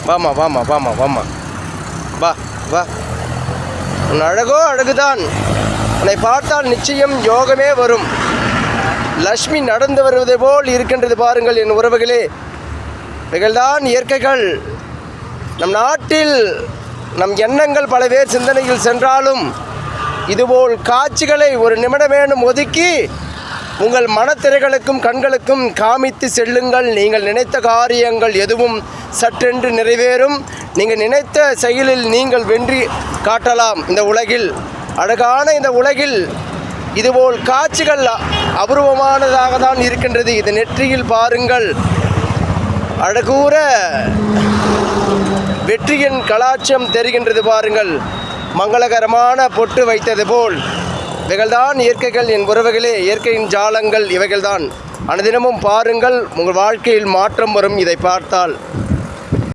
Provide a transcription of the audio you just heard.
வாமா வாமா வாமா வாமா, வா வா. உன் அழகோ அழகுதான். உன்னை பார்த்தால் நிச்சயம் யோகமே வரும். லக்ஷ்மி நடந்து வருவதை போல் இருக்கின்றது பாருங்கள் என் உறவுகளே. இவைகள்தான் இயற்கைகள். நம் நாட்டில் நம் எண்ணங்கள் பல பேர் சிந்தனையில் சென்றாலும் இதுபோல் காட்சிகளை ஒரு நிமிடமேனும் ஒதுக்கி உங்கள் மனத்திரைகளுக்கும் கண்களுக்கும் காமித்து செல்லுங்கள். நீங்கள் நினைத்த காரியங்கள் எதுவும் சற்றென்று நிறைவேறும். நீங்கள் நினைத்த செயலில் நீங்கள் வெற்றி காட்டலாம். இந்த உலகில், அழகான இந்த உலகில் இதுபோல் காட்சிகள் அபூர்வமானதாக தான் இருக்கின்றது. இது நெற்றியில் பாருங்கள், அழகூர வெற்றியின் கலாட்சம் தெரிகின்றது பாருங்கள். மங்களகரமான பொட்டு வைத்தது போல். இவைகள்தான் இயற்கைகள் என் உறவுகளே. இயற்கையின் ஜாலங்கள் இவைகள்தான். அனுதினமும் பாருங்கள், உங்கள் வாழ்க்கையில் மாற்றம் வரும் இதை பார்த்தால்.